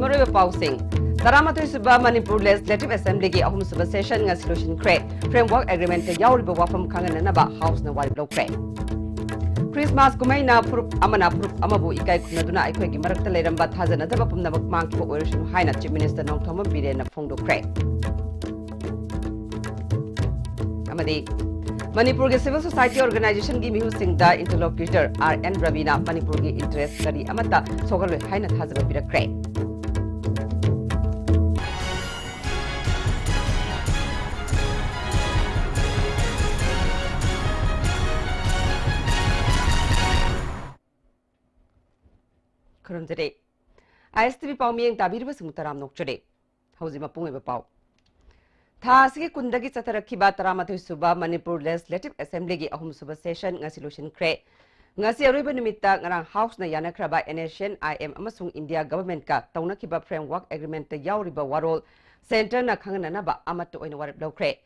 Murray Pausing. Taramatu Suba Manipur Legislative Assembly gi ahum suba session nga solution create framework agreement te yauri ba wafam kangan na ba house na wari blow create. Christmas kumay na purup amabu ikay kunaduna ay gi marakta leiramba thazana daba pumna bakmang ki operation haina Chief Minister Nong Thoma Bire na phongdo create. Amadi Manipur Civil Society Organization gi mihu singda interlocutor RN Ravina Manipur gi interest kari amata sogal haina thazaba bira create. Kurum today. ISTV Pau Ming Tabirba Sumutaram Nokchade. Hosima Punga Pau. Tasiki Kundagi Satarakiba Taramatu Suba Manipur Legislative Assembly gi ahum suba session nga solution cre. Ngasi Ariba Nimita ngarang house na Yanakraba Nation IM Amasung India government ka Taunakiba framework agreement ta Yauriba Warol Center na Kanganaba Amato in Warab Lokre.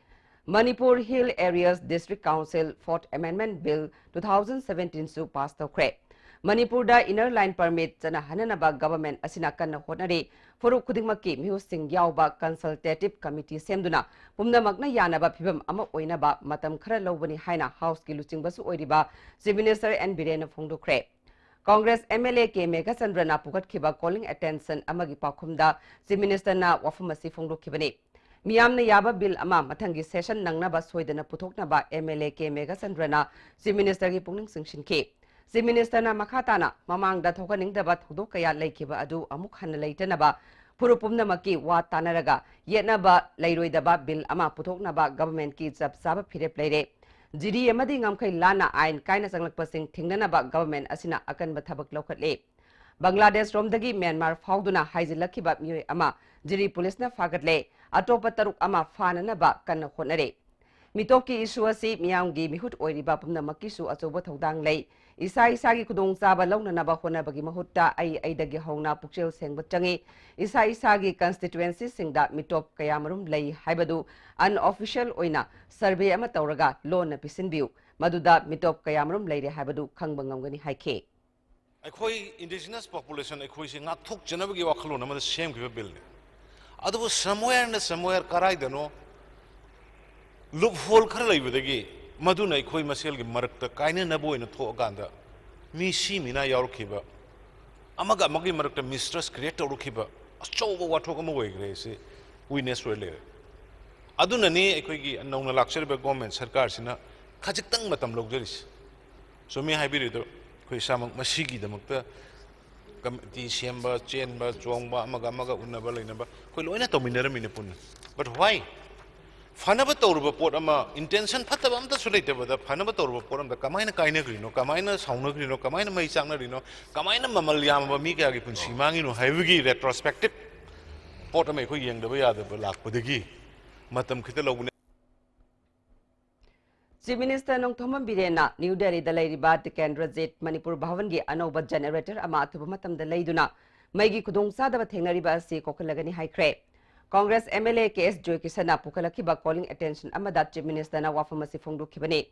Manipur Hill Areas District Council 4th Amendment Bill 2017 su passed Okre. Manipur da inner line permit jana hananaba government asina kanna honari foru khudingmaki mihu sing yauba consultative committee semduna pumna magna yanaba phibam ama oinaba matam khara lobani haina house ki luchingbasu oiriba Chief Minister N Birena phongdokre. Congress MLA ke Mega Sandrana pukat khiba calling attention amagi pakhumda Chief Minister na wafumasi phongdokhibani miyamna yaba bill ama mathangi session nangnaba soidana puthoknaba MLA ke Mega Sandrana Chief Minister gi pungning singsinke. Chief Minister na makhatana mamang da thokaning daba thodok kaya laikhiba adu amuk han leitanaba purupumna maki wa tanaraga yetnaba leiroidaba bill ama puthoknaba government ki jab saba phirep leire jiri amadi ngamkhai lana ain kaina sanglakpasing thingnanaba government asina akanba thabak lokhatle Bangladesh romdagi Myanmar fauduna haizilakhiba miyoi ama jiri police na fagatle atopa taruk ama fananaba kanna honare mitoki issue asi miyamgi mihut oiriba pumna makisu achoba thodang lei Isai isagi kudong saba launa na ba hona bagi mahutta ay dagi hongna pukchel seng batchangi isai isagi constituency singda mitop kaya marum lay haibadu unofficial oina survey ama tawraga loan na pisinbiu maduda mitop kaya marum lay haibadu khangbangam gani haike Akhoi indigenous population akhoi se ngak thuk janabagi wakhalon amada same gibe bill ne adu somewhere karai dano loophole khar laibadagi Maduna Koi Masil Marakta Kaina Nabo in a Toganda Mishi Mina Yorkiba Amaga Magi Marakta Mistress Creator Rukiba a show what Tokamo Grace witness related Adunani Equigi and known luxury by government Sarkarsina Kajitang Matam Luxuries so me Hybrid Kuisama Mashigi the Mukta Shamba Chamber Chongba Magamaga Unabalinaba Kuloina Tominera Minipun but why? Fanabator report ama intention Patabam the Sulated with the Fanabator report the Kamina Kainagrino, Kamina Saunagrino, Kamina Maisanarino, Kamina Mamaliama Mika Punsimangino, Havigi retrospective Portamako Yang the way other Balak with the Gi Matam Kitalo. Chief Minister Nong Thoma Birena, New Delhi the Lady Bat Kendra Zit, Manipur Bhavangi, Anoba generator, Amatumatam the Laiduna, Magi Kudong Sada Tengariba, Si Kokalagani High Cray. Congress MLA KS Joy Kisana Pukalakiba calling attention Amadat Chief Minister na wafamasi phongdu khibani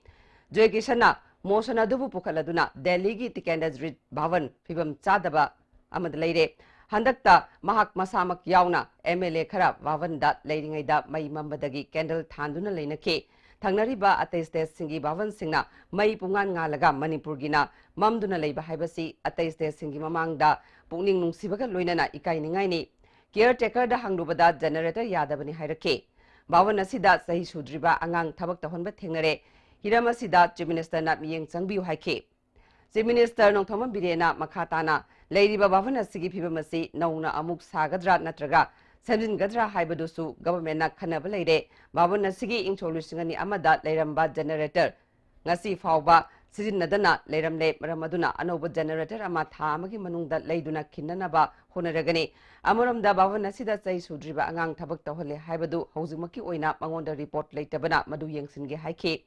Joy Kisana motion adubu pukaladuna Delhi gi Tikandas Rid Bhavan phibam chadaba amad leire handakta mahak masamak yauna MLA khara wavanda leiringai da mai mambadagi candle thanduna leinake thangnariba atei state singi bhavan singna mai pungan nga laga Manipur gina mamduna leiba haibasi atei state singi mamangda pungning nungsibaga loinana ikai ningai ni Caretaker da hangrubada generator yadabani hairake. Bawan asida sahi sudriba angang tabak tahon ba thengnare. Hiram asida Chief Minister na miyeng changbiu haike. Chief Minister Nong Thoma Birena makhatana leiriba bawan asigi phibamasi nauna amuk sagadra natraga samjingadra haibadusu government na khanaba leire. Bawan asigi introducingani amada leiramba generator ngasi fawba Sizinadana Leramle Ramaduna Anoba generator ama Tamaki Manunda Laiduna Kinanaba Honaragani Amuram da Bavanasida say Sudriba Angang Tabak Hole Haibadu Hosumaki Oina Mangonda report later Bana Madu Yang Singe Haike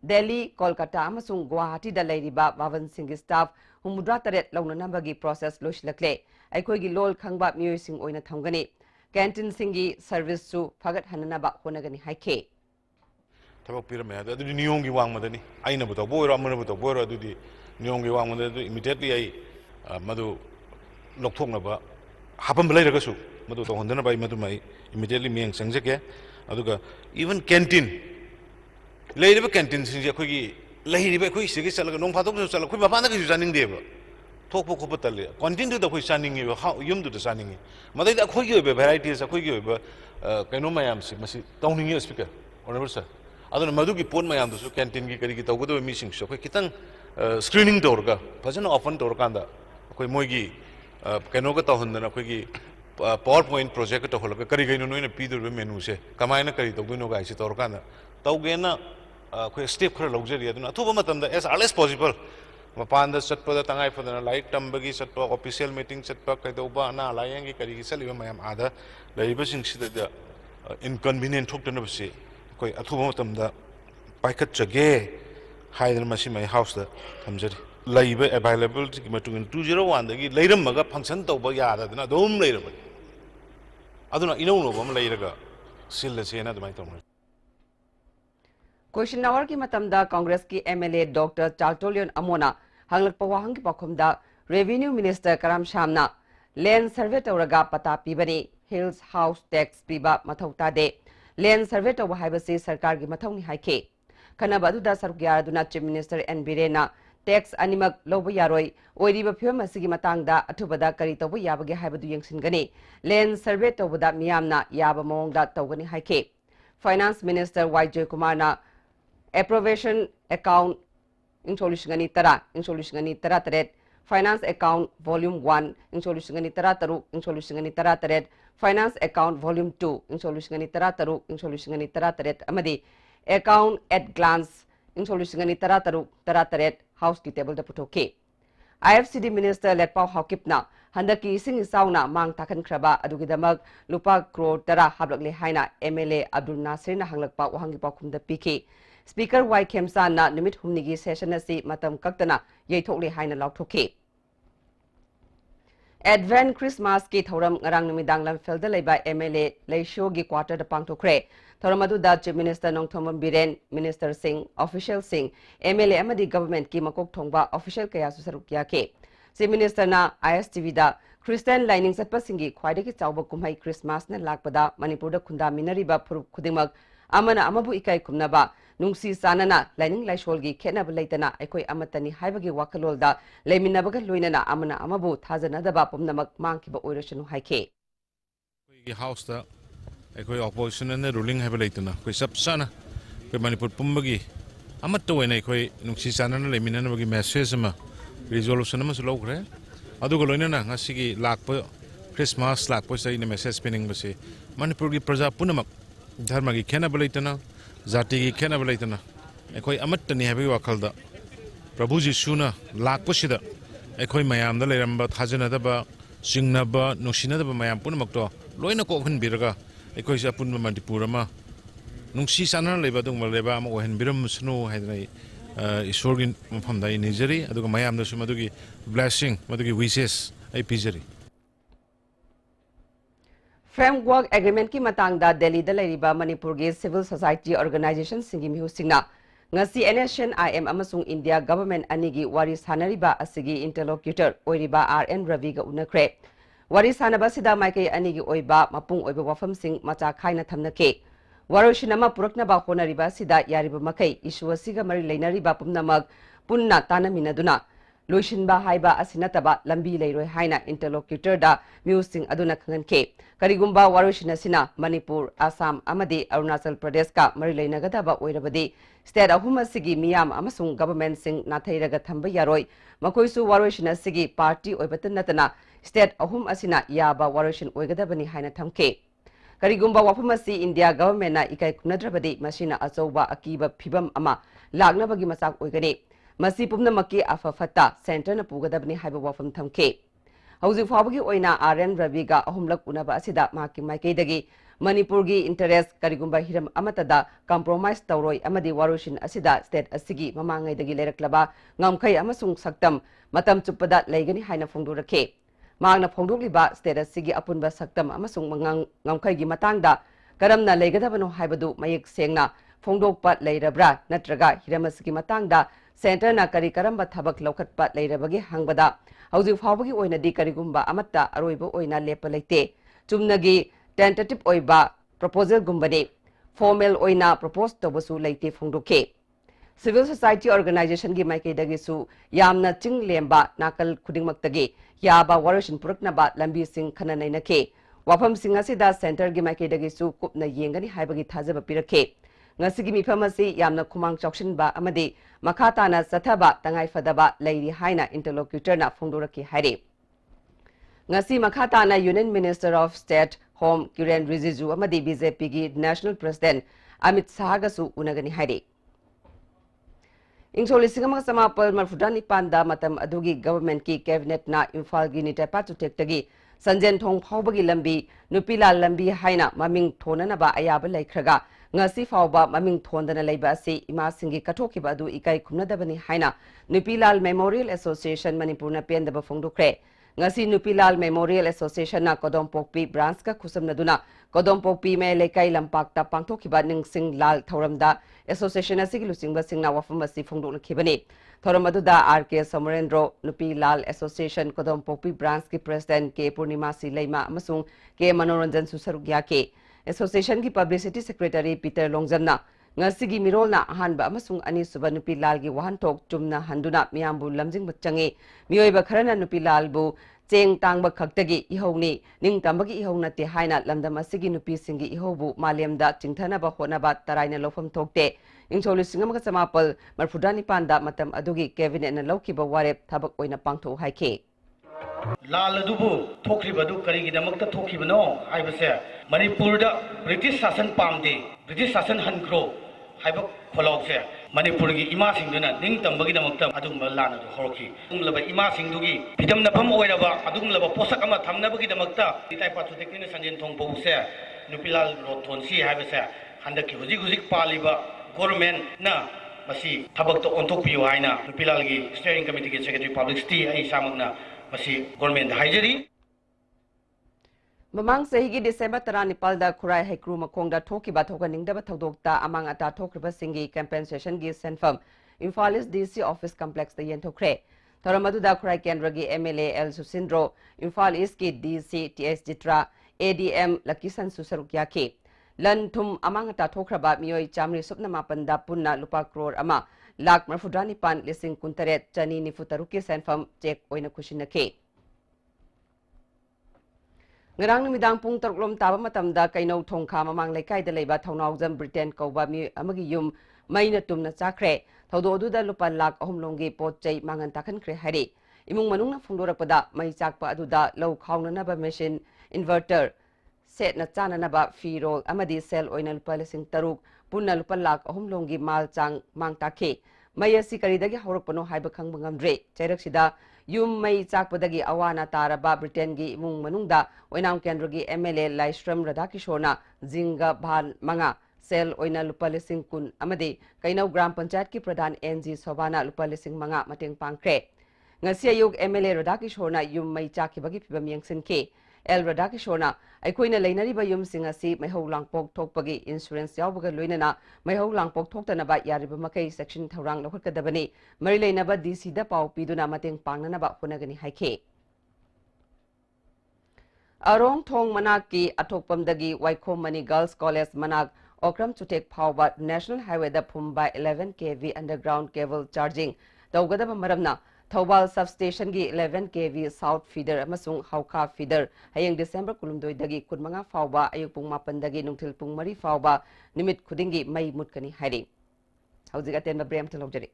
Delhi Kolkata Amasung Guwahati da Ladiba Bavan Singi staff Humudratare Lona Nambagi process Losh Lakle Aikogi Lol Kangba Musing Oina Tangani Canton Singi service su Fagat Hananaba Honagani Haike Tabak Pyramid, the Nyongi Wang Madani, I know about a boy, Ramanabuta Bora, the Nyongi Wang, immediately I Madu Loktonaba, hapam belai raga su madu to hondana bai madu mai immediately meng sangje ke aduga even canteen leiriba canteen sinje khoi gi leiriba khoi sigi salaga nong phatok su sala khoi ba panda gi janing deba thokpo khopa talle continue da khoi saning gi yum du da saning gi madai da khoi gi be varieties khoi gi be kaino mayam si masi tawning gi speaker honorable sir aduna madu gi pon mayam du su canteen gi kari gi tawgodo mi sing su khoi kitang screening dorga fajana often dorkanda khoi moi gi kaino ga tawhundana khoi gi PowerPoint project to holga kari gaino noina pidur menu se kamaina kari to duno ga isi dorkanda tawgena khoi step khara luxury aduna athuba matamda as early as possible mapanda satpada tangai fadana light tambagi satpa official meeting satpa kaidoba ana layangi kari gi saliba mayam ada laiba singsi da inconvenient thokdana basi khoi athuba matamda paikat jage haidal masi mai house da thamjari laiba available ki matungin 201 dagi leiram maga function tawba yada dana dom leiraba aduna ino no bam leiraga sil sena dumai tawma Question hour ki matamda Congress ki MLA Dr. Chartolion Amona hanglak pawahang ki pakhumda Revenue Minister Karam Shamna land survey tawraga pata pibani Hills House tax piba mathauta de land survey taw haibasi sarkar gi mathawni haike kana baduda sarukya aduna Chief Minister N Birena tax animak lobo yaroi oiriba phim asigi matangda athubada kari tawbu yabage haibadu yengsingani land survey tawbada miyamna yaba mongda tawgani haike Finance Minister Y.J. Kumarna approbation account insolutiongani tara taret finance account volume 1 insolutiongani tara taret finance account volume 2 insolutiongani tara taret amadi account at glance insolutiongani tara taret house ki table da putoke IFCD Minister Letpau Hawkipna handaki ising isauna mang takhan khraba adugidamak lupa crore tara hablakle haina MLA Abdul Nasir na hanglakpa wahangi pakhumda piki Speaker Y. Kemsan na numit humnigi session asi matam kaktana yaithokle haina lauthoke Advent Christmas ki thoram ngarang numidang lamfel da laiba MLA Leisho gi quarter da pangthokre thoramadu da Chief Minister Nongthomam Biren Minister Singh Official Singh MLA amadi government ki makok thongba official kaya su sarukya ke Chief Minister na ISTV da Christian lining satpa singi khwaidagi chawba kumhai Christmas na lakpada Manipur da khunda minariba phurup khudingmak amana amabu ikai kumnaba nungsi sanana lining laisholgi khenaba leitana aikoi amatani haibagi wakalolda leiminabaga loinana amana amabu thajanadaba pumnamak mangkiba oirasanu haike ki house da aikoi opposition and ruling haiba leitana koi sab sana koi Manipur pumbagi amatta oina aikoi nungsi sanana leiminana bagi message ma resolution ma sulogre aduga loinana ngasigi lakpa Christmas lakpa sai na message pinning basi Manipur gi praja punamak dharma gi khenaba leitana Zati ki kena belaitana ekoi amattani habi wakalda Prabhu Jisuna lakpasida ekoi mayam da leramba thajanadaba singnaba nungsinadaba mayam punamakto loina kokhan biraga ekoi sa punma Manipurama nungsi sanana leba dung leba ama ohen biram snu haidrai isorgin mafamda inijari aduga mayam da sumadugi blessing madugi wishes ai pijari Framework Agreement ki matangda Delhi da lairiba Manipur gi Civil Society Organization singi mihu singna ngasi NSN IM amasung India government anigi wari sanariba asigi interlocutor oiriba RN Ravi ga unakre wari sanaba sida maikai anigi oiba mapung oiba wafam sing macha khaina thamnake waroshinama purakna ba honariba sida yariba makai issue asiga mari leinariba pumnamak punna tanaminaduna Loishinba haiba asinataba lambi leiroi haina interlocutor da musing aduna khanganke karigumba waroshina sina Manipur Assam amadi Arunachal Pradesh ka mari leinagadaba oirabadi state ahuma sigi miyam amasung government sing nathairaga thamba yaroi makoisu waroshina sigi party oibatan natana state ahum asina yaba waroshin oigadabani haina thamke karigumba wafumasi India government na ikai kunadrabadi masina achauba akiba phibam ama lagnabagi masak oigani Masi pumnamaki afafata center na pugadabni haiba wafam thamke hauji fawagi oina RN Raviga ahumlak unaba asida maki maikaidagi Manipur gi interest karigumba hiram amatada compromise tawroi amadi warushin asida state asigi mamangai dagi leiraklaba ngamkai amasung saktam matam chupada leigani haina phongdurake magna phongdokliba state asigi apunba saktam amasung ngamkai gi matangda karamna leigadabano haibadu mayek sengna phongdokpa leirabra natraga hiramasigi matangda centre ना करी करम थबक लौखटपा लेरबगी हंगबदा हौजिक फावबगी ओइनदी करिगुम्बा अमत्ता अरोइबो ओइना लेप लेते चुमनगी tentative ओइबा proposal गुम्बने formal ओइना propose तबसु लेते फोंदोके civil society organisation की माइकेदगीसु यामना चिंग लेंबा नाकल खुदिंगमक्तगी याबा वारसन पुरकनबा लंबी सिंग खननैनके वाफम सिंग असिदा centre की माइकेदगीसु कुपना येंगनी हाइबगी थाजब पिरखे ngasi mifam asi yamna khumang choksinba amadi makhatana sathaba tangai fadaba leiri haina interlocutor na phongdoraki haire ngasi makhatana union minister of state home Kiren Rijiju amadi BJP gi national president Amit Shah ga su unagani haire ingcholi singama samapal marfudani panda matam adugi government ki cabinet na imphal gi nitepa chutektagi sanjen thong phawbagi lambi nupila lambi haina maming thonanaba ayaba laikhraga ngasi fawba maming thondana leiba asi ima singi kathokiba adu ikai khumnadabani haina Nupilal Memorial Association Manipur na pendaba phongdokre ngasi Nupilal Memorial Association na Kodompokpi branch ka khusamnaduna Kodompokpi me lekai lampakta pangthokiba ningsing lal thoramda association asigi lusingba singna wafam asi phongdokna khibani thoramadu RK Samarendro Nupilal Association Kodompokpi branch ki president K Purnima Si Leima amasung K Manoranjan Susarugya ke Association की Publicity Secretary Peter Longjamna ngasigi mirolna ahanba amasung ani suba Nupilal gi wahanthok chumna handuna miyambu lamjing bachange miyoiba kharana Nupilal bu cheng tangba khaktagi ihongni ningtambagi ihongna te haina lamdam asigi nupi singi ihobu malemda chingthana honaba taraina lofam thokte ingcholi singamaga samapal marfudani panda matam adugi cabinet na laukiba warep thabak oina pangtho haike लाल अदुबु थोखरिबदु करिगिदमक्ता थोखिबनो हाइबसे मणिपुर दा British शासन पामदे British शासन हनख्रो HYBE खोलौसे Manipur की इमा सिंगदुना निंग तंबगिदमक्ता अदुम लाना दु होरखि उमलब इमा सिंगदुगी फिदम नफम ओइरबा अदुमलब पोसक अमा थमनबगिदमक्ता इताइपा सुतेकिन संजन थोंबौसे नुपिलाल रोथोनसी हाइबसे हंदकी हुजिक पालिबा गवर्नमेंट ना मसी थबक्तो ओंथोकपियो हाइना नुपिलाल की स्टीयरिंग कमिटी की सेक्रेटरी पब्लिसिटी आई सामगना गवर्नमेंट हाइजरी ममांग सही December 19 da Khurai Hekru Makongda thokiba thokaningdaba thodokta amang ata thokriba singi compensation gi senfam Imphal East DC office complex da yenthokre thoramadu da Khurai Kendra gi MLA L Susindro Imphal East ki DC TS Jitra ADM Lakisan Susarukya ke lan thum amang ata thokraba miyoi chamri supna mapanda punna lupa crore ama lak marfudani pan lising kuntaret chani ni futaruki senfam check oina kushinake ngarang numidang pung taruklom taba matamda kainau thongkha mamang lekai da leiba thaunaujam Britain kauba mi amagi yum maina tumna chakre thodo oduda lupa lak ahumlongi pot chei mangan takhan kre hari imung manungna phungdorakpada mai chakpa aduda low khauna na ba machine inverter set na chana na ba firol amadi cell oina lupa lising taruk punna lupa lak ahumlongi mal chang mang takhe Maya si karidagi haurakpano haiba khangba ngamdre chairaksida yum mai chakpadagi awana taraba Britain gi imung manungda oinam kendra gi MLA Laistram Radhakishona jinga bhan manga sel oina lupa lising kun amadi kainau gram panchayat ki pradhan NG Sobana lupa lising manga mateng pangkre ngasi ayuk MLA Radhakishona yum mai chakhibagi phibam yangsinke El Radhakishona aikoina leinariba yum singasi maihau langpok thokpagi insurance yawbaga loinana maihau langpok thoktanaba yariba makai section thaurang lokhatkadabani mari leinaba DC da pau piduna mateng pangnanaba honagani haike Arong thong manak ki athokpamdagi Waikhom Mani Girls College manak okram chutek phawba National Highway da phumba 11 kV underground cable charging tawgadaba maramna Thobal substation gi 11 kV south feeder amasung hauka feeder hayeng December kulumdoi dagi kunmanga fawba ayuk pung mapan dagi nungthil pung mari fawba nimit khudingi mai mutkani hairi haujiga tenba brem thalojari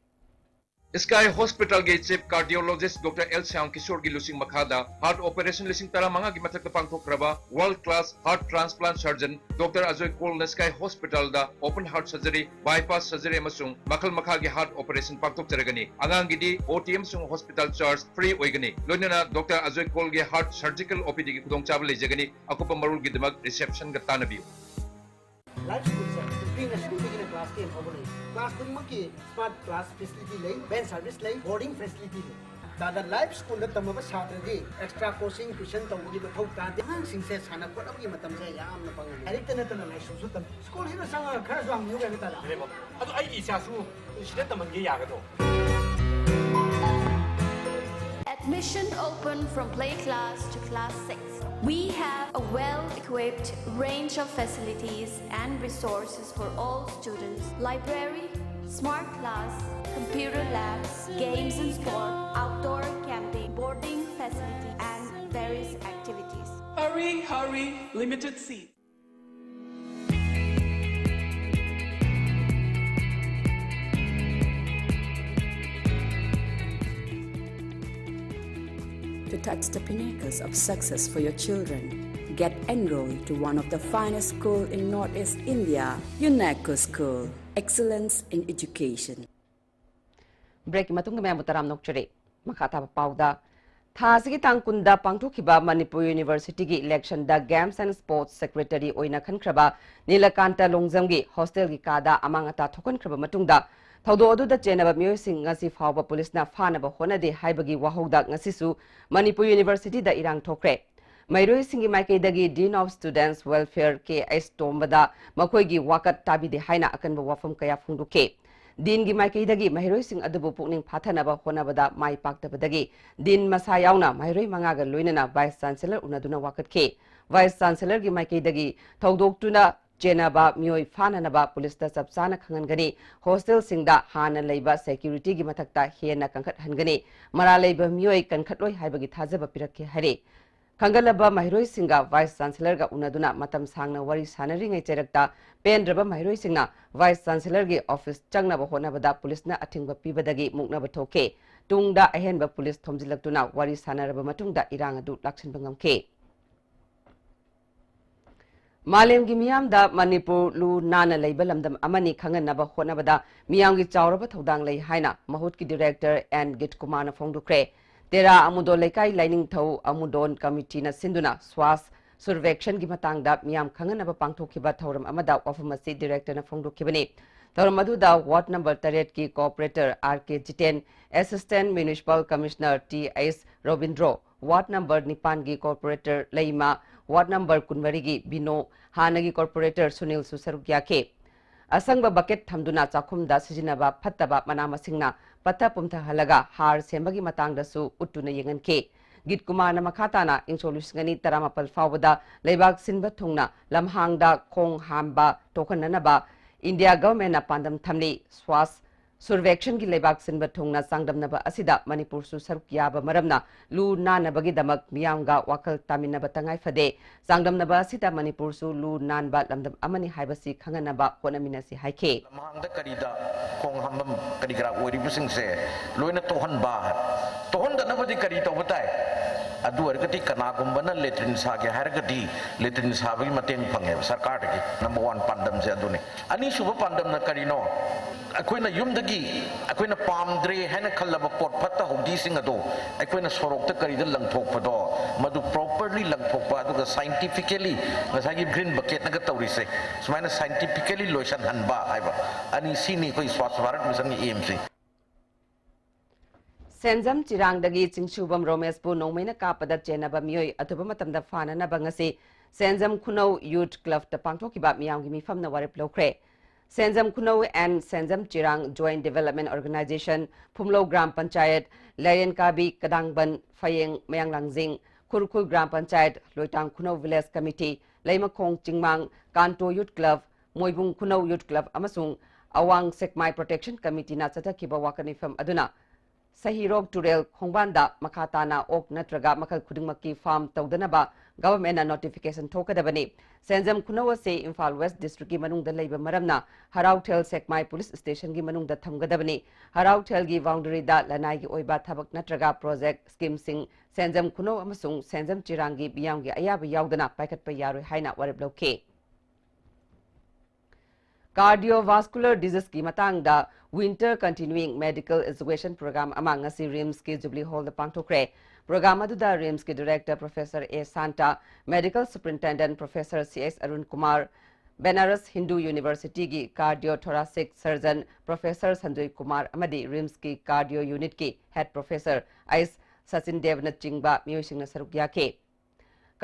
Sky Hospital के chief cardiologist doctor L Shyam Kishore की लुसिंग मखादा heart operation लिसिंग तरा मंगा की मथक पांगथोक्रबा world class heart transplant surgeon doctor Ajay Kaul Sky Hospital दा open heart surgery bypass surgery अमसुंग मखल मखा की हार्ट ऑपरेशन पांगथोकजरगनी अंगांग गिदी ओटीएम सुंग हॉस्पिटल चार्ज फ्री ओइगनी लोइनना डॉक्टर अजय कोल के हार्ट सर्जिकल ओपीडी की खुदोंचाब लेजगनी अकुप मरुल की दिमाग रिसेप्शन का तानबियो लाइफ स्कूल से प्रीना स्कूल के क्लास 10 होबले क्लास 10 मकी स्मार्ट क्लास फैसिलिटी ले बेन सर्विस ले बोर्डिंग फैसिलिटी ले दादा लाइफ स्कूल द तमबा छात्र दी एक्स्ट्रा कोचिंग ट्यूशन तौगी द थौ ता हां सिंग से साना कोडगी मतम से याम न पंग डायरेक्ट न तन लाइफ सुसु तम स्कूल हिन संग खरा जोंग यु गने ता अदु आई इसा सु सिदा तमंगे यागदो Admission open from play class to class 6. We have a well-equipped range of facilities and resources for all students. Library, smart class, computer labs, games and sport, outdoor camping, boarding facility, and various activities. Hurry, hurry, limited seats. To touch the pinnacles of success for your children, get enrolled to one of the finest schools in Northeast India, UNESCO School. Excellence in Education. Break matung kami mutaram nokchari. Makata pauda. Thasigi tangkunda pangthukiba Manipur University gi election da Games and Sports Secretary oina khankraba Nilakanta Longzamgi hostel gi kada amangata thokankraba matungda Thaudo aduda chenaba miyoi sing ngasi fawba police na fanaba honade haibagi wahogda ngasisu Manipur University da irang thokre. Mairoi singi maikaidagi Dean of Students Welfare K.S. Tombada makoigi wakat tabide haina akanba wafam kaya phungduke. Dean gi maikaidagi mairoi sing adubu pukning phathanaba honabada mai paktabadagi Dean masa yauna mairoi mangaga loinana Vice Chancellor unaduna wakat ke. Vice Chancellor gi maikaidagi thaudoktuna Jenaba miyoi fananaba police da sabsana khangangani hostel singda hana leiba security gi mathakta hena kangkhat hangani mara leiba miyoi kankhatloi haibagi thajaba pirakke hare Kangalaba Mahiroi Singa Vice Chancellor ga unaduna matam sangna wari sanari ngai cherakta pendraba Mahiroi Singna Vice Chancellor gi office changna ba hona bada police na athingba pibadagi mukna ba thoke tungda ahenba police thomjilaktuna wari sanaraba matungda irang adu laksinba ngamke Malem gi miyam da Manipur lu nana leiba lamdam amani khanganaba honabada miyam gi chawraba thodang lei haina mahut ki director and git kumana phongdukre Tera amudon lekai lining thau amudon committee na sinduna swas survection gi matangda miyam khanganaba pangthokhiba thoram amada wafamasi director na phongdokhibani thoram aduda ward number 8 ki cooperator RK Jiten assistant municipal commissioner TS Robindro ward number 9 gi cooperator Leima ward number 12 gi Bino hanagi cooperator Sunil Susarukya ke asangba bucket thamduna chakhumda sijinaba phattaba manama singna patha pumtha halaga har sembagi matang dasu uttuna yengan ke git kumar na makhatana insolusngani taramapal fawada leibak sinba thungna lamhangda khong hamba tokhananaba India government na pandam thamli swas survection gi leibak sinba thungna sangdamnaba asida Manipur su sarukya ba maramna lu nana bagi damak miyamga wakal taminaba tangai fade sangdamnaba asida Manipur su lu nanba lamdam amani haibasi khanganaba honaminasi haike lamhangda karida khong hambam kadigra oiri busingse loina tohan da nabadi kari to batai adu argati kanagumbana letrin sage hargati letrin sabagi mateng phange sarkar gi number 1 pandam se adune ani suba pandam na karino akoina yumdagi akoina pamdre hena khallaba pot phatta hodi sing ado akoina sorok ta karida langthokpado madu properly langthokpa aduga scientifically ngasagi green bucket naga tawrise sumaina scientifically lotion hanba aiba ani sini koi swasth bharat mission ni aim Senzam Chirangdagi Chingshubam Romespu Nomaina Kapada Chenaba Miyoi Atuba Matamda Fana Nabangasi Senzam Kuno Youth Club the Pangtokiba Miyangimi from the Warip Lokre Senzam Kuno and Senzam Chirang Joint Development Organization Pumlo Gram Panchayat Layan Kabi Kadangban Fayeng Mayang Langzing Kurkul Gram Panchayat Loitang Kuno Village Committee Laima Kong Chingmang Kanto Youth Club Moibung Kuno Youth Club Amasung Awang Sekmai Protection Committee na Kiba Wakanifam Aduna Sahirog Turel Hongbanda Makatana Ok Natraga Makal Kudingmaki Farm Taudanaba Government and Notification Tokadabani Senzam Kunawa say Imphal West District Manung the Labor Maramna Harautel Sekmai Police Station Gimanung the Tamgadabani Harautel Gi Boundary da Lanai Oiba Tabak Natraga Project Scheme Sing Senzam Kuno Amasung Senzam Chirangi Biyangi Ayabi Yaudana Pakat Payaru Haina Waribloke Cardiovascular disease ki matang da winter continuing medical education program amang ngasi RIMS ki Jubilee Hall the pangtokre program adu da RIMS ki director Professor A Santa medical superintendent Professor CS Arun Kumar Benares Hindu University ki cardiothoracic surgeon Professor Sanjay Kumar amadi RIMS ki cardio unit ki head professor Ais Sachin Devnath Chingba miyosingna sarukya ke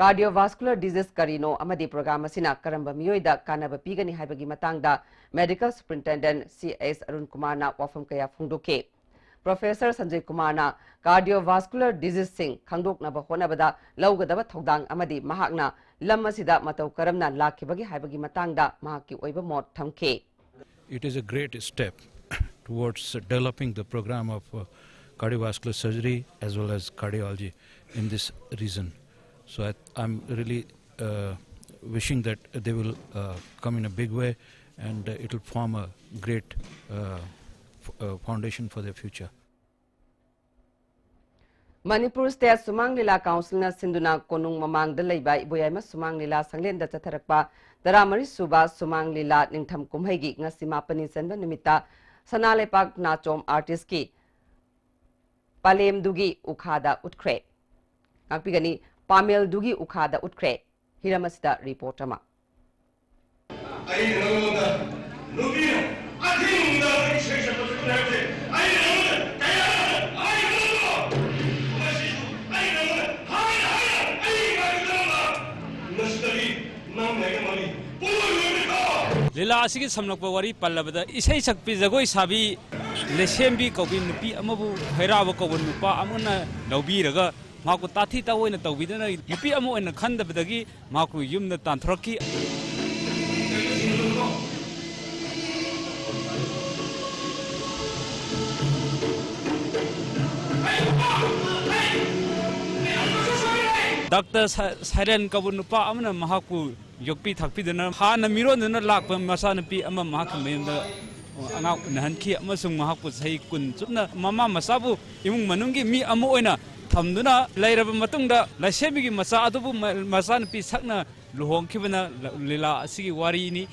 Cardiovascular disease karino amadi program asina karamba miyoida kanaba pigani haibagi matangda medical superintendent CS Arun Kumar na wafam kaya phungdoke Professor Sanjay Kumarna cardiovascular disease sing khangdoknaba honabada lawgadaba thodang amadi mahakna lam asida matau karamna lakhibagi haibagi matangda mahakki oiba mot thamke. It is a great step towards developing the program of cardiovascular surgery as well as cardiology in this region. So I'm really wishing that they will come in a big way, and it will form a great foundation for their future. Manipur State Sumang Lila Council na Sinduna Konung Mamang Dalaiba Iboyama Sumang Lila Sanglenda Chatarakpa Daramari Suba Sumang Lila Ningtham Kumhaigi Ngasima Panisanba Nimita Sanalepak Nachom Artist ki Palem Dugi Ukhada Utkre Akpigani Pamel Dugi Ukhada Utkre Hiramasida reporter ma. Lila asigi samlokpa wari pallabada isai sakpi jagoi sabi lesembi kobi nupi amabu hairaba kobo nupa amuna laubiraga maku tathi ta oina tawbidana nupi amu oina khandabadagi maku yumna tanthroki Dr. Siren kobo nupa amuna mahaku Yokpi Thakpi dana Hana Miro dana Lakpa Masanapi Ama Mahakamenda Angak Nahanki Amasung Mahapu Sai Kun Suna Mama Masabu Imung Manungi Mi Amoina Tamduna Lairab Matunda Lasebigi Masa Adubu Masanapi Sakna Luhong Kibana Lila Sigi Warini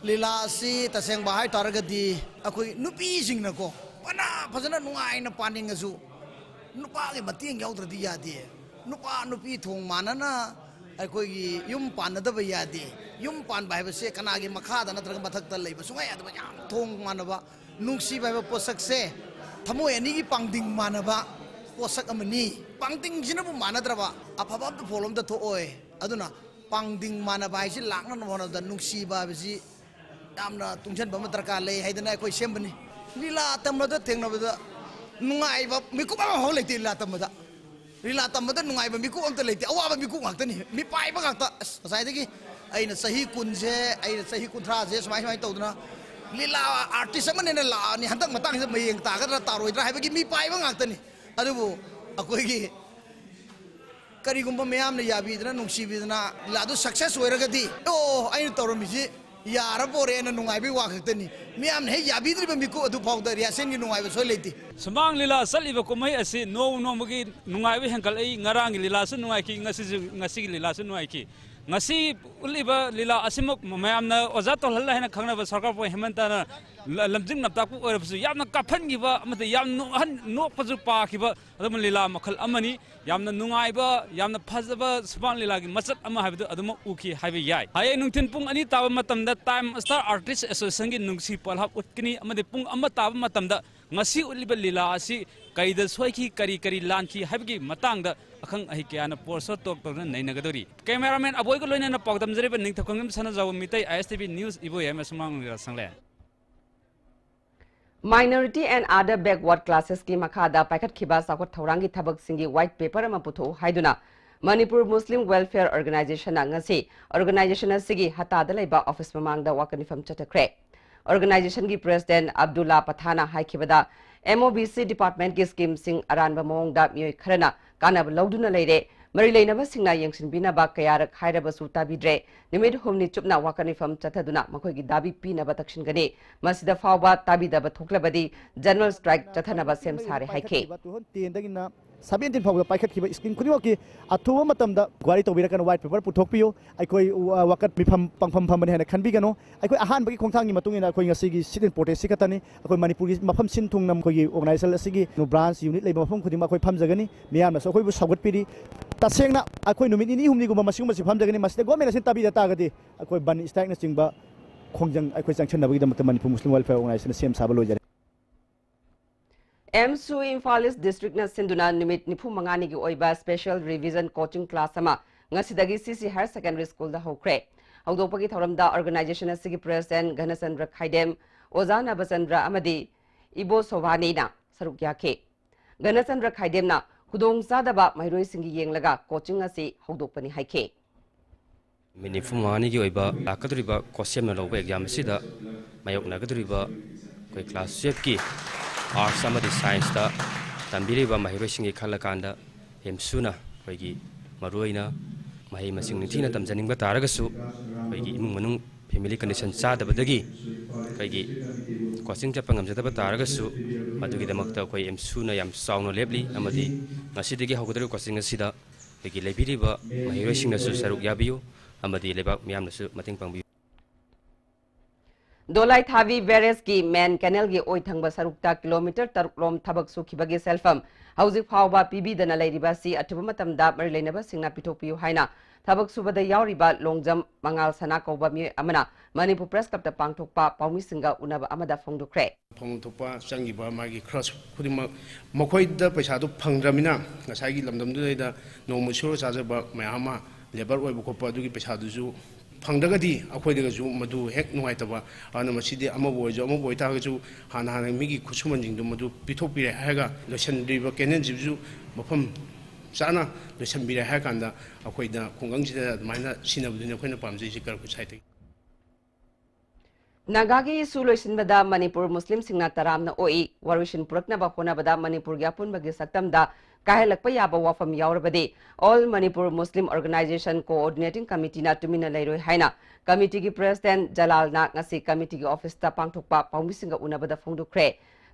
Lila si taseng bahay taragadi ako'y nupi sing nako pana pasana nungai na paning asu nupa ke matiang yaw tradi yadi nupa nupi thong manana ako'y yum pan da ba yadi yum pan bahay se kanagi makha da natraga mathak ta leiba sungai adaba yam thong manaba nungsi bahay posak se thamoi ani gi pangding manaba posak amani pangding jinabu manadraba afaba da pholom da tho oi aduna pangding manaba si lakna no da nungsi ba si Amna tungchan bama terkale, hai dana koi sembani. Lila tamada tengna bada nungai ba miku ba ho leti lila tamada. Lila tamada nungai ba miku am teleti. Awa ba miku ngakta ni. Mi pai ba ngakta. Sai degi aina sahi kunje, aina sahi kuntra je semai semai tau dana. Lila artis sama nene la ni hantak matang se mayeng ta ka taroi dra hai bagi mi pai ba ngakta ni. Aduh aku gi kari gumpa meyam ne yabi dana nungsi bi dana la do success hoiragadi. Oh aina tawro miji Yara bore na nungai bi wakatani miam he yabidri ba miku adu phawda riasen gi nungai ba so leti Samang Lila saliba kumai asi no magi nungai bi hankal ai ngarang Lila sun nungai ki ngasi Lila sun nungai ki ngasi uliba Lila asimuk mayam na oza to halla hena khangna ba sarkar po hemanta na lamjing naptak pu orabsu yamna kaphan gi ba amate yam no paju pa ki ba adum Lila makhal amani yamna nungai ba yamna phajaba Samang Lila gi machat ama habdu adum uki haibe yai hai nungthin pung ani tawa matam da time star artist association gi nungsi palhap utkini amade pung amma tawa matam da ngasi uliba Lila asi kaida soiki kari lanki habgi matang da akhang ahi kyana porso tok tok na nainagadori cameraman aboy ko loina na pagdam jare ba ning thakangim sana jaw mitai ISTV news ibo yama Samang Lila sangle Minority and other backward classes ki makhada paikhat khiba sakot thaurangi thabak singi white paper ama putho haiduna Manipur Muslim Welfare Organization ngasi organization sigi hata da laiba office mamang da wakanifam chatakre organization ki president Abdullah Pathana haikibada MOBC department ki scheme sing aranba mong da myoi kharana kanab lauduna leire mari leinaba singna yengsinbinaba kayarak hairabsu tabidre nimit humni chupna wakanifam chathaduna makhoi gi dabi pinaba takshingani masida fawba tabidaba thoklabadi general strike chathanaba sem sare haike 17 फाउगा पाइखत screen खुदिमो की अथुवा मतमदा Gwari तोबिरकन white paper पुथोकपियो अखोई वकत मिफम पंगफम फमने हेन खनबिगनो अखोई अहान बगी खोंथांगी मतुंगिना अखोई ngasi seat important सिकतनी अखोई मणिपुरी मफम सिन थुंगनम खोई organisation असिगी no branch unit लेब मफम खुदिमा अखोई फमजगनी मियाम सो अखोई सौगत पिरी तसेंगना अखोई नुमित नि हुमनी गुम मसिगुम मसि फमजगनी मसिदा गवर्नमेंट असिन ताबी तागदी अखोई बन स्ट्राइक न चिंगबा खोंजंग अखोई जंक्शन नबगी दमत मणिपुर मुस्लिम वेलफेयर ऑर्गेनाइजेशन सेम साबा लोजरे M2 Imphal East District na sinduna nimit nipu mangani gi oiba special revision coaching class ama ngasidagi CC Higher Secondary School da hokre hawdopagi thoramda organization asigi president Ghanasandra Khaidem Ozana Basandra amadi Ibo Sovani na saruk yakhe Ghanasandra Khaidem na hudong sadaba mairoi singi yenglaga coaching asi hawdopani haike Minifu mangani gi oiba akadriba question na lobe exam sida mayok nagadriba koi class chef ki Arts amadi science da tambiriba mahiroi singi khalakanda emsuna koigi maruina mahi masing nithina tamjaningba taragasu koigi imung manung family condition sada badagi koigi coaching chapang amjada taragasu madugi damakta koi emsuna yam sauna lebli amadi ngasidigi hawgadru coaching asida koigi lebiriba mahiroi singna su saruk yabiu amadi lebak miyam nasu mating pangbi Dolai Thavi Veres ki main canal gi oithangba sarukta kilometer taruklom thabak sukhibagi selfam hauzik phawba PB dana lairiba si athuba matamda mari leinaba singna pitokpiu haina thabak subada yauriba longjam mangal sana koba mi amana Manipur Press Club ta pangthokpa paumi singa unaba amada phongdukre phongthokpa changiba magi cross khudima mokhoi da paisa du phangramina ngasai gi lamdam du da nomu suro chajaba mayama labor oi bukhopa du gi paisa du ju फंगदगदी अखोइदगजु मधु हेक नुवाइतबा आना मसिदे अमबोइजो अमबोइतागजु हाना हाना मिगी खुसुमनजिंदु मधु पिथोकपिरे हागा लोसनदिबा Kenin जिबजु मफम चाना लोसनबिरे हाकांदा अखोइदा खुंगंजिदा माइना सिनबदुने अखोइना पामजैसि करकु साइते Nagagi suluisinbada Manipur Muslim singna taramna oi warishin puraknaba honabada Manipur gi apunbagi saktamda kahelakpa yaba wafam yaurabadi All Manipur Muslim Organization Coordinating Committee na tumina lairoi haina committee gi president Jalal na ngasi committee gi office ta pangthokpa pangmisinga unabada phongdukre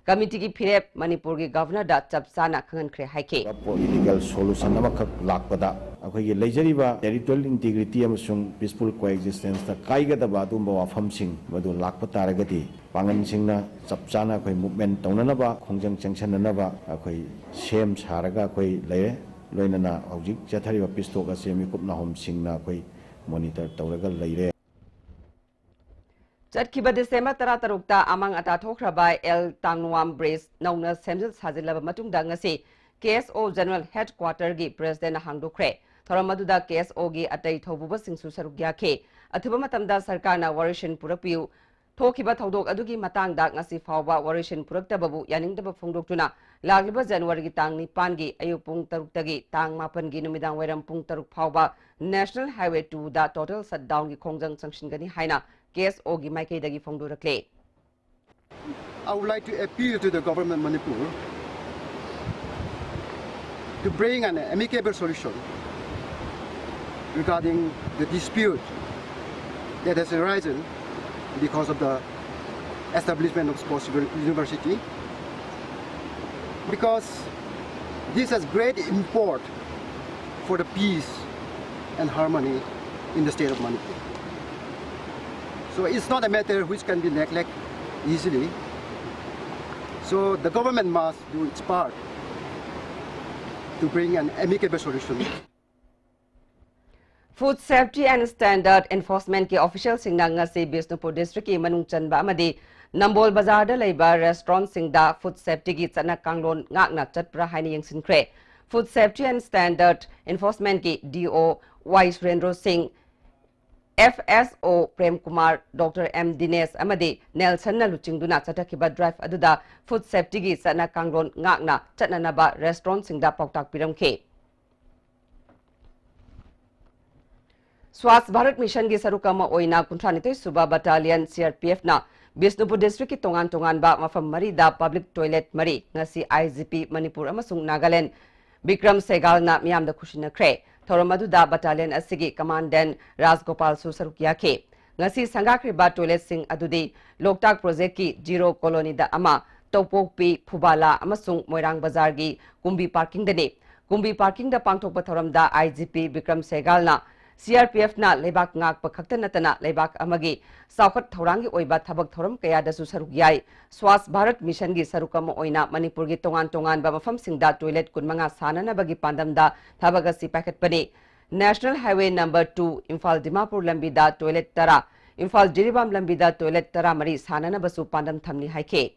committee gi phirep Manipur gi governor da chapsana khangankre haike political solution amakak lakpada akhoi leijariba territorial integrity amasung peaceful coexistence ta kaigadaba dumba wafamsing madu lakpa taragati pangan singna chapchana akhoi movement taunanaba khongjang changsananaba akhoi sem saraga akhoi leire loinana hojik chathariba pistok asemi kupna hom singna akhoi monitor tauraga leire Chatkiba December taratarukta amang ata thokraba El Tangnuam Bridge nauna semjil sajilaba matungda ngasi KSO General Headquarter gi President hangdukre thoramadu da KSO gi atai thobuba singsu sarugya khe athuba matamda sarkar na warishin purapiu thokiba thodok adugi matangda ngasi fawba warishin puraktababu yaningdaba phongdoktuna lagliba January gi tang 9 gi ayupung 3 tagi tang 8 gi numidang wairam pung 3 fawba National Highway 2 da total shutdown gi khongjang sanction gani haina KSO gi maikei dagi phongdurakle I would like to appeal to the government Manipur to bring an amicable solution regarding the dispute that has arisen because of the establishment of sports university, because this has great import for the peace and harmony in the state of Manipur. So it's not a matter which can be neglected easily. So the government must do its part to bring an amicable solution. Food Safety and Standard Enforcement ki official singna ngasi Bisnupur district ki manung chanba amadi Nambol Bazar da leiba restaurant singda food safety ki chana kanglon ngakna chatpra haini yengsinkre Food Safety and Standard Enforcement ki DO Y Surendra Singh FSO Prem Kumar Dr. M Dinesh amadi Nelson na luchingduna chatakiba drive aduda food safety gi chana kanglon ngakna chatnanaba restaurant singda pauktak piramkhe Swasth Bharat Mission gi sarukama oina kunthranitoi suba battalion CRPF na Bisnupur district ki tongan ba mafam mari da public toilet mari ngasi IGP Manipur amasung Nagaland Bikram Segalna miyamda khushina kre thoram aduda battalion asigi commandant Rajgopal su saruk yake ngasi sangakriba toilet sing adudi Loktak project ki zero colony da ama Topokpi Phubala amasung Moirang Bazar gi Kumbi parking dani Kumbi parking da pangthokpa thoram da IGP Bikram Segalna CRPF na lebak ngak pakhakta natana lebak amagi saukhat thorangi oiba thabak thoram kaya da su saruk yai Swas Bharat mission gi sarukama oina Manipur gi tongan ba mafam singda toilet kunmanga sanana bagi pandam da thabaga si packet pani National Highway number 2 Imphal Dimapur lambi da toilet tara Imphal Jiribam lambi da toilet tara mari sanana basu pandam thamni haike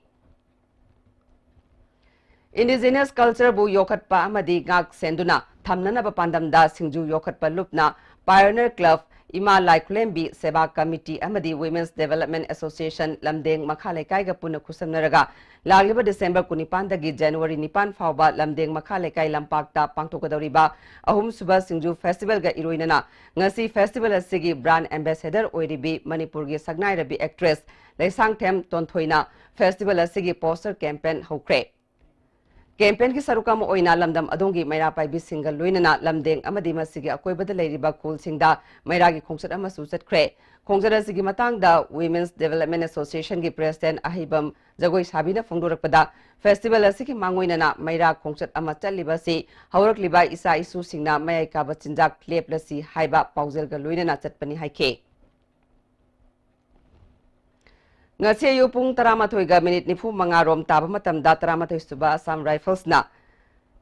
Indigenous culture bu yokhatpa amadi ngak senduna thamnana ba pandam da singju yokhatpa lupna Pioneer Club Ima Laiklembi Seba Committee Amadi Women's Development Association Lamdeng Makhale Kai ga puna khusamnaraga lagliba December 19 dagi January 9 fawba Lamdeng Makhale Kai lampakta pangtokadoriba ahum suba singju festival ga iroinana ngasi festival asigi brand ambassador oiribi Manipur gi sagnai rabi actress Laisang Them Tonthoina festival asigi poster campaign hokre Campaign ki sarukam oina lamdam adongi maira paibi single loinana lamdeng amadi masigi akoibada leiriba cool singda maira gi khongsat ama susat kre khongsara sigi matang da Women's Development Association gi president ahibam jagoi sabina phongdorakpada festival asigi mangoinana maira khongsat ama chaliba si haurakliba isa isu singna mayai ka bachinjak leplasi haiba paujel ga loinana chatpani haike Ngasi yupung taramathoy ga minute nifu mangarom taba matamda taramathoy suba Assam Rifles na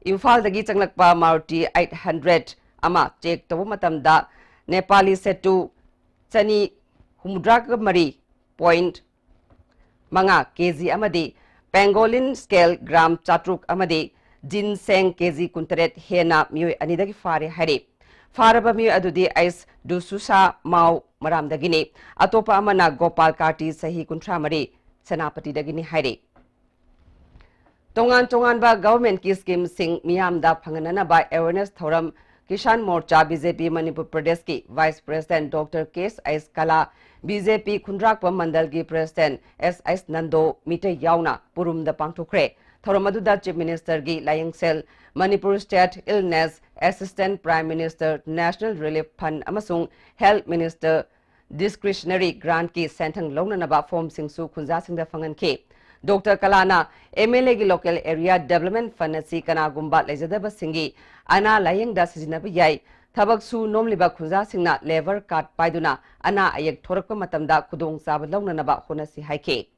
Imphal dagi changlakpa Maruti 800 ama check tabu matamda Nepali setu chani humdrak mari point manga kg amadi pangolin scale gram chatruk amadi ginseng kg kuntaret hena mioi anidagi fare hari Faraba mi adudi ais dususa mau maram dagini atopa amana Gopal Karti sahi kuntra mari Senapati dagini hairi tongan ba government ki scheme sing miyam da phanganana ba awareness thoram Kishan Morcha BJP Manipur Pradesh ki Vice President Dr. Kes Ais Kala BJP Khundrakpa Mandal ki President S.S. Nando mite yauna purum da pangthokre Thoramadu Chief Minister gi Laying Cell Manipur State Illness Assistant Prime Minister National Relief Fund amasung Health Minister Discretionary Grant ki senthang launanaba form singsu khunja singda fangan ke Dr. Kalana MLA gi Local Area Development Fund asi kana gumba lejadaba singi ana laying da sijinabi yai thabak su nomliba khunja singna labor card paiduna ana ayek thorakpa matamda khudong sab launanaba honasi haike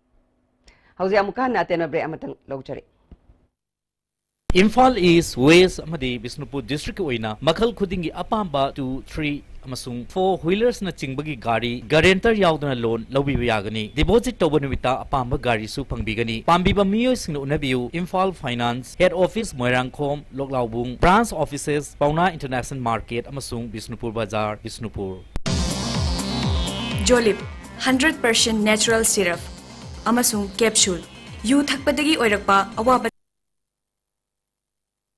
hauzi amukan atena bre amatang lojare Imphal East, West, Amadi, Bisnupur District oina Makhal Khudingi Apamba 2, 3, Amasung 4 wheelers na chingbagi gari guarantor yaudana loan lawbi yagani deposit tobonumita Apamba gari su pangbigani Pambiba Mio sing unabiu Imphal Finance Head Office Moirangkhom Loklaubung Branch Offices Pauna International Market Amasung Bisnupur Bazaar Bisnupur Jolip 100% natural syrup Amasung capsule yu thakpadagi oirakpa awaba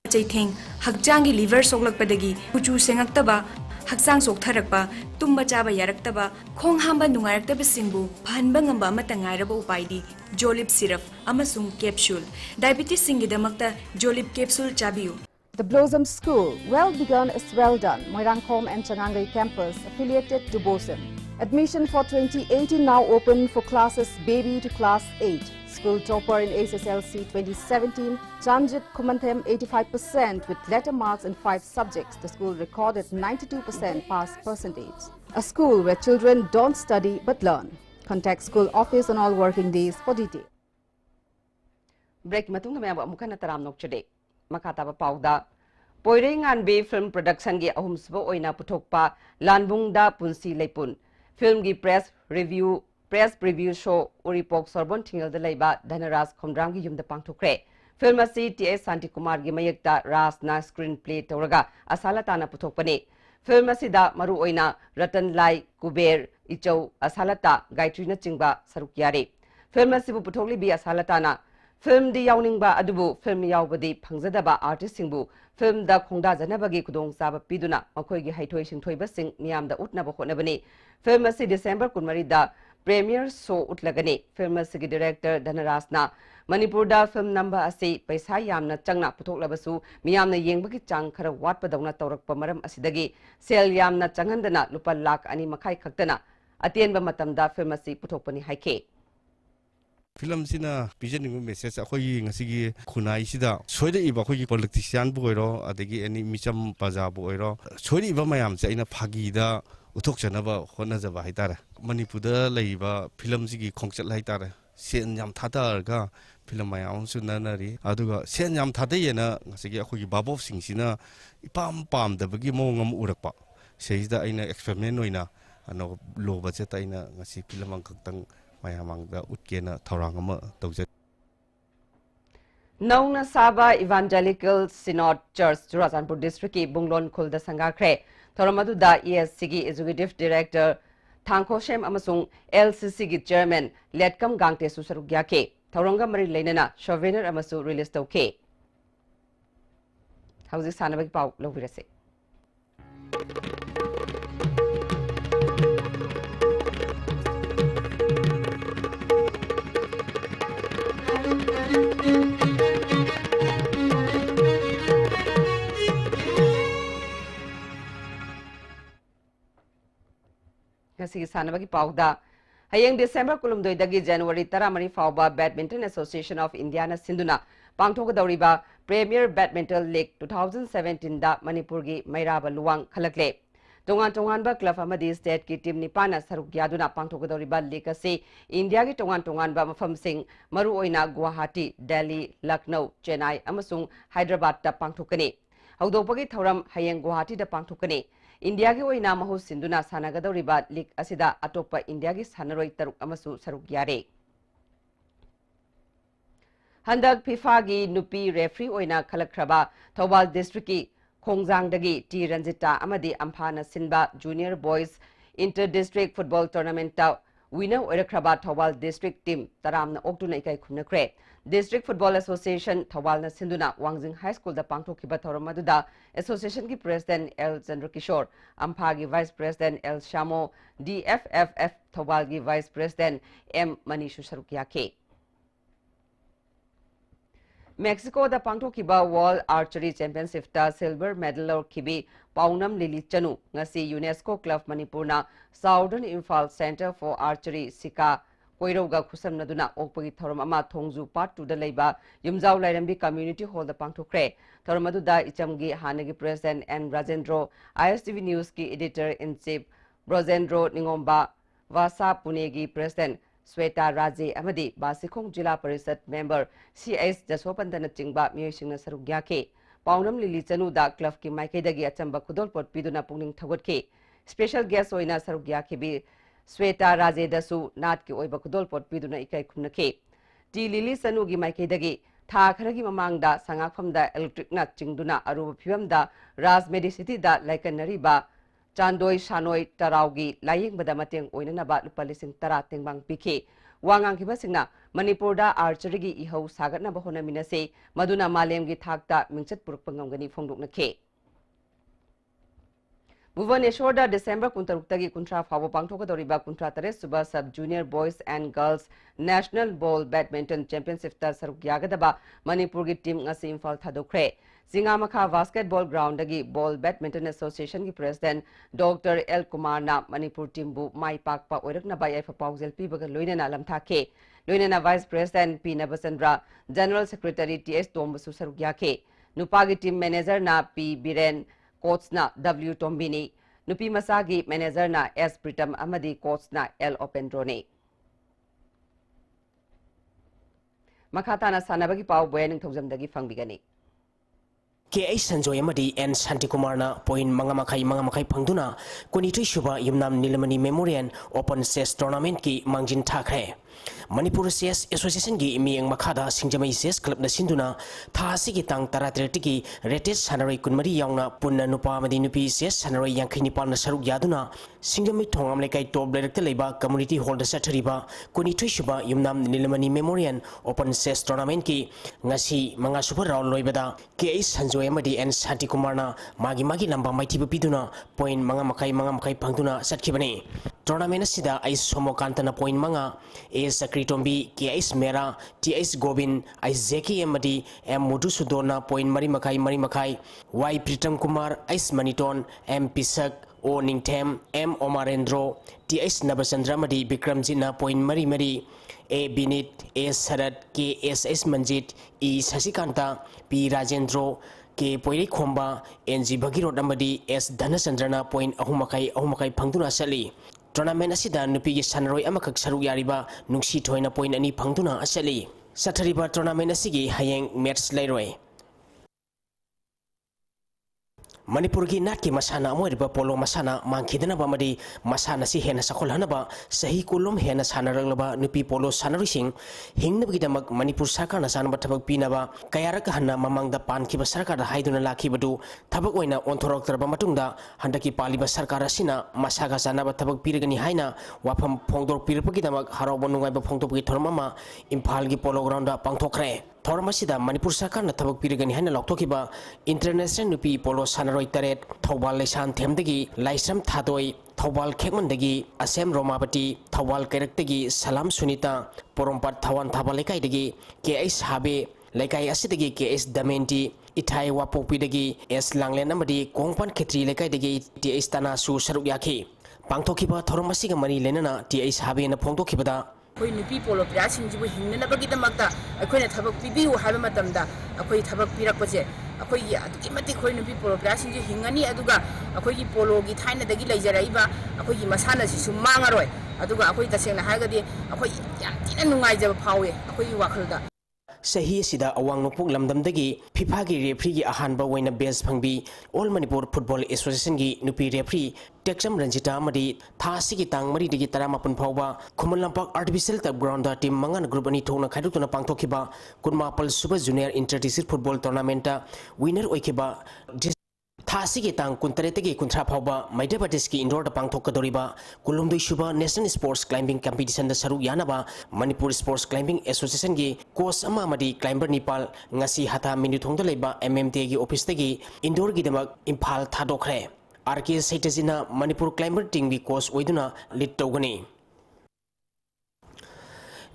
Chaitheng Hakjangi liver soglakpadagi kuchu sengaktaba Haksang soktarakpa tumba chaba yaraktaba khong hamba nungaraktaba singbu phanba ngamba amata ngairaba upaidi Jolip syrup amasung capsule diabetes singidamakta Jolip capsule chabiu The Blossom School, well begun is well done. Moirangkhom and Changangai campus affiliated to BOSM. Admission for 2018 now open for classes baby to class 8. School topper in SSLC 2017, Chanjit Kumanthem 85% with letter marks in 5 subjects. The school recorded 92% pass percentage. A school where children don't study but learn. Contact school office on all working days for detail. Break matung na amukan na taram nokchade. Makataba pauda. Poiring anbe film production gi ahumsbo oina putokpa lanbung da punsi lepun. Film gi press preview show uripok sorbon tingal da leiba Dhanaraj Khomdrang gi yumda pangthokre. Film asi T.S. Santikumar gi mayekta ras na screenplay tawraga asalata na putokpane. Film asi da maru oina Ratan Lai Kuber Ichau asalata Gayatri na chingba saruk yare. Film asi bu putokli bi asalata na Film di yawningba adubu film yawbadi phangjadaba artist singbu film da khongda janabagi kudong saba piduna makhoi gi haithoi singthoi basing miyam da utna ba khonabani film asi December 19 da premiere show utlagani film asi gi director Dhanaraj na Manipurda film number asi paisa yamna changna puthok labasu miyamna yengbagi chang khara watpadawna tawrakpa maram asidagi sel yamna changhandana lupa lakh ani makhai khaktana atienba matamda film asi puthokpani haike. Film sina pigeon message akhoi ngasigi khunai sida soide iba khoi politician bu oiro adegi any micham paja bu oiro soide iba mayam se ina phagi da uthok chanaba hona jaba haitara Manipurda leiba film sigi khongchat haitara sen yam thata ga film mayam sunanari aduga sen yam thata yena ngasigi akhoi babof singsina ipam pam da bagi mongam urakpa seida aina experiment oina ano low budget aina ngasi film ang kaktang Nauna Saba Evangelical Synod Church, Churachandpur District ki Bunglon Khulda Sangakre, Thoramadu da ESC ki Executive Director Thangko Shem amasung LCC ki Chairman Letkam Gangte Susarugya ke, Thoronga Mari Lenana, Chauvener amasu release ke. How's this Sanabak Pau Lovirase? Ngasi sanabagi pauda hayeng December kulumdoi dagi January 10 fauba Badminton Association of India na sinduna pangthok dauriba Premier Badminton League 2017 da Manipur gi Mairaba Luwang khalakle tongan ba club amadi state ki team nipana saruk yaduna pangthok dauriba league ase India gi tongan ba mafam sing maru oina Guwahati, Delhi, Lucknow, Chennai amasung Hyderabad da pangthokani haudopagi thoram hayeng Guwahati da pangthokani India ki oina mahu sinduna sanagadoriba league asida atopa India ki sanaroi taruk amasu saruk yare. Handak FIFA gi nupi referee oina khalakhraba Thobal district ki Khongjang dagi T Ranjita amadi Amphana Sinba Junior Boys Inter District Football Tournament ta winner oirakraba Thobal district team taramna oktuna ikai khumnakre. District Football Association Thobal na sinduna Wangjing High School da pangthokhiba thoramaduda Association ki President L Chandra Kishore, Ampha gi Vice President L Shamo, DFFF Thobal gi Vice President M Manishu Sarukya ke. Mexico da pangthokhiba World Archery Championship ta silver medal or khibi Paunam Lili Chanu ngasi UNESCO Club Manipurna Southern Imphal Center for Archery Sika Koiroga Kusamnaduna Okpagi Thoramama Thongju Part 2 da Leiba Yumjau Lairambi Community Hall da Pangthokre Thoramaduda Ichamgi Hanagi President N Rajendro ISTV News ki Editor in Chief Brojendro Ningomba Vasa Punegi President Sweta Raje Amadi Basikhong Jila Parisat Member CS Jasopandana Chingba Miyosingna Sarugya ke Paunam Lili Chanu da Club ki Maikedagi Achamba Kudol Pot Piduna Pungning Thagot ke Special Guest Oina Sarugya ke bi Sweta Raje dasu Nat ki Oiba Kudol Pot Piduna Ikai Khumnake Ti Lili Sanu gi Maikedagi Tha Kharagi Mamangda Sangakfamda Electric na Chingduna Aruba Phivamda Raz Medicity da Laikanariba Chandoi Shanoi Taraugi Laying Badamateng Oinanaba Lupalising Tara Tengbang Pike Wangang Kibasingna Manipurda Archery gi Ihau Sagatna Bahona Minase Maduna Malem gi Thakta Mingchat Purpangangani Fongdukna ke Bhubaneswar December Kuntaruktagi Kuntra Fabo Pangthoka Doriba Kuntra Tare Suba Sub Junior Boys and Girls National Ball Badminton Championship ta Saruk Yagadaba Manipur gi team ngasi Imphal Thadokre Singamakha Basketball Ground dagi Ball Badminton Association ki President Dr. L Kumar na Manipur team bu mai pakpa oirakna bai aifa paujel pibaga loinana lamthake loinana Vice President P Nabasandra General Secretary TS Tombasu Saruk yake Nupagi team manager na P Biren Coach na W Tombini Nupi Masagi manager na S Pritam Amadi coach na L Opendrone Makhatana sanabagi pau boyaning thojamdagi fangbigani K.A. Sanjoy Amadi and Santi Kumarna point Mangamakai Pangduna Kunitri Shuba Yumnam Nilamani Memorial Open Chess Tournament ki Mangjin Thakre Manipur Chess Association gi Miang Makada Singjamai Chess Club na Sinduna Thasi ki Tang Taratreti ki Rated Sanaroi Kunmari Yauna Punna Nupa Madi Nupi Chess Sanaroi Yankini Pan Saruk Yaduna Singjami Thongam Lekai Top Director Leba Community Hall Satariba Kunitri Shuba Yumnam Nilamani Memorial Open Chess Tournament ki Ngasi Manga Super Round Loibada K.A. Sanjoy Amadi and Santi Kumarna Magi Lamba Maiti Piduna point Mangamakai Pangduna Satkibani tournament asida ai somokantana point manga a sakritombi KS mera TS gobin ai zeki amadi m mudusudona point mari makai y pritam kumar ais maniton m pisak o ningthem m omarendro TS nabasandra madi bikramjina point mari a binit a sarat KSS manjit e sasikanta p rajendro ke poiri khomba NG Bhagirot amadi S Dhanasandrana point ahumakai phangduna sali tournament asida nupi gi sanroi amakak saru yariba nungsi thoina point ani phangduna asali sathariba tournament asigi hayeng match lairoi Manipur ki nat ki masana amoiriba polo masana mangkhidana bamadi masana si hena sakhol hanaba sahi kulum hena sanaraglaba nupi polo sanarising hingnabgi damak Manipur sarkar na sanaba thabak pinaba kayarak hanna mamangda pankhiba sarkar haiduna lakhibadu thabak oina onthorok tarba matungda handaki paliba sarkar asina masaga sanaba thabak piragani haina wafam phongdor pirapagi damak harawa nungaiba phongtopgi thormama Imphal gi polo ground da pangthokre Thormasida Manipur Sarkar na thabak piragani haina loktokiba international nupi polo sanaroi taret Thobal Leisan Themdagi Laisam Thadoi Thobal Khekmandagi Asem Romapati Thobal Keraktagi Salam Sunita Porompat Thawan Thabalekai dagi KS Habe Lekai asidagi KS Damenti Ithai Wapopidagi S Langlen amadi Kongpan Khetri lekai dagi TS Tanasu Saruk Yaki Pangthokiba Thormasiga mari lenana TS Habe na phongtokibada Koi nupi polo pira singjibu hinna bagi damakta akoina thabak pibiu haiba matamda akoi thabak pirakpaje akoi ya aduki mati koi nupi polo pira singju hingani aduga akoi gi polo gi thaina dagi laijaraiba akoi gi masana sisu mangaroi aduga akoi tasengna haigadi akoi yam tina nungai jaba phawe akoi wakhalda Sahi sida awang nopuk lamdamdagi FIFA gi referee gi ahanba waina base phangbi All Manipur Football Association gi nupi referee Tekcham Ranjita amadi thasi gi tang mari digi 18 phawba Khuman Lampak Artificial Turf Ground da team mangan group ani thona khaidukna pangthokiba kunmapal Super Junior Inter-District Football Tournament winner oikiba Thasi gi tang kuntaretegi kunthra phawba Maidapatiski indoor da pangthokadoriba kulumdoi suba National Sports Climbing Competition da saru yanaba Manipur Sports Climbing Association gi coach ama amadi climber nipal ngasi hata minuthongda leiba MMT gi office tagi indoor gi damak Imphal thadokre RK Saitazina Manipur climber team gi coach oiduna lead togani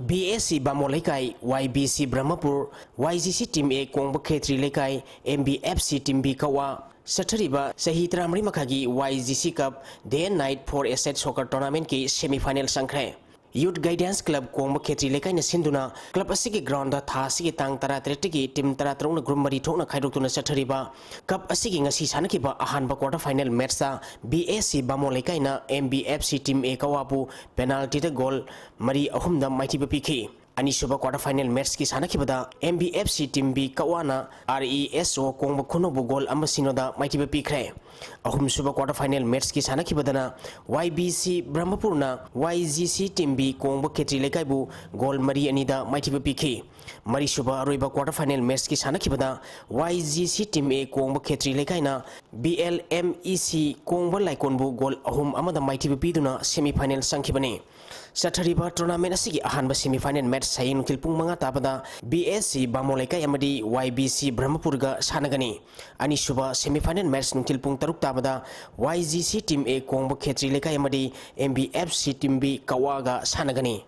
BSC Bamolaikai YBC Brahmapur YGC Team A Kongba Khetri Lekai MBFC Team B Kawa Sathariba Sahi Tramari Makagi YGC Cup Day and Night 4 Soccer Tournament ki semi-final sangkre Youth Guidance Club Kongba Khetri Lekai na sinduna club asigi ground da tha asigi tang 13 gi team 13 na group mari thokna khaidokuna sathariba cup asigi ngasi sanakiba ahanba quarter final match da BSC Bamolaikai na MBFC Team A Kawapu penalty da goal mari ahum da maitiba pikhi Anisuba quarter final match ki sanakibada MBFC Team B Kawana RESO Kongba Khunobu goal amasino da maitiba pikre ahum suba quarter final match ki sanakibadana YBC Brahmapurna YGC Team B Kongba Khetri Lekaibu goal mari ani da maitiba pikhi mari suba aroiba quarter final match ki sanakibada YGC Team A Kongba Khetri Lekaina BLMEC Kongba Laikonbu goal ahum amada maitiba piduna semi final sangkibani Sathariba tournament asigi ahanba semi final match sayin kilpung manga tabada BSC Bamolaikai amadi YBC Brahmapurga sanagani ani suba semi final match nungkilpung taruk tabada YGC Team A Kongba Khetri Lekai amadi MBFC Team B Kawaga sanagani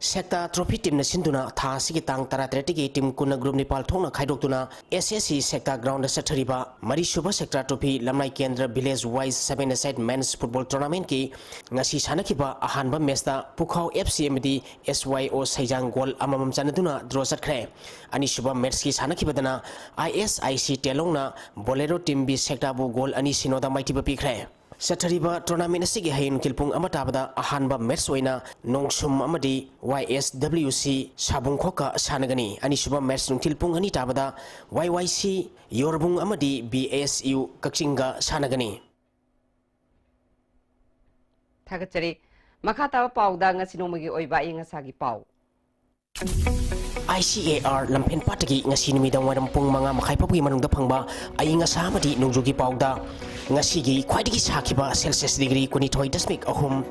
Sekta trophy team na sinduna tha asigi tang 13 gi team kuna group nipal thongna khaidoktuna SSC sekta ground sathariba mari suba sekta trophy lamnai kendra village wise 7-a-side men's football tournament ki ngasi sanakiba ahanba match da Pukhau FC amadi SYO Saijang goal amamam chanaduna draw satkre ani suba match ki sanakibadana ISIC Telongna Bolero team B sekta bu goal ani sinoda maitiba pikre Sathariba tournament asigi hayin kilpung amatabada ahanba match oina nongsum amadi YSWC Sabungkhoka sanagani ani suba match nungkilpung ani tabada YYC Yorbung amadi BSU Kakchinga sanagani Thagachari makata pauda ngasi nomagi oiba inga sagi pau ICAR lampen patagi ngasi numidang waram pung mga makaipapugi manungda phangba ayinga samadi nungjugi pauda ngasi gi khwaidagi sakiba Celsius degree kuni thoi dasmik ahum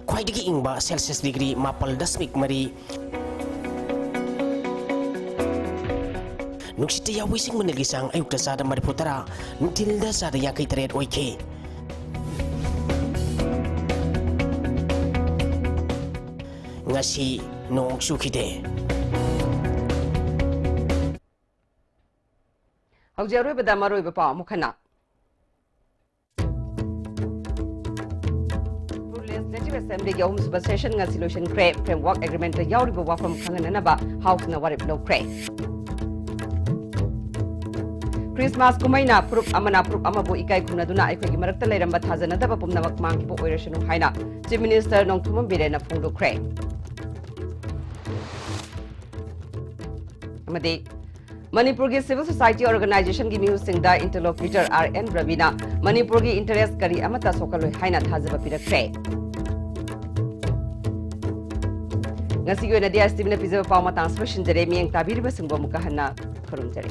khwaidagi ingba Celsius degree mapal dasmik mari नुक्सित यावुइसिंग मनलगी sang ayukta sada mariputara nutilda sada yakai tret oike ngasi nong sukide Haujaroi bada maroi bapa mukhana Legislative Assembly Yom Suba Session nga Solution Cre Framework Agreement the Yauri Bawa from Kanganaba House na Warip Low Cre Christmas kumaina proof amana proof amabu ikai kunaduna aikoi marakta leiramba thazana daba pumnamak mangki bo oirashanu haina Chief Minister Nongthumam Birena Phungdo Cre Amade Manipur ki Civil Society Organization ki News Singda Interlocutor R.N. Ravina Manipur ki interest kari amata sokaloi haina thazaba pirakre Ngasi ko na dia estimate pizza pa matang solution jere miyang tabiri ba singbo mukahanna khurung jere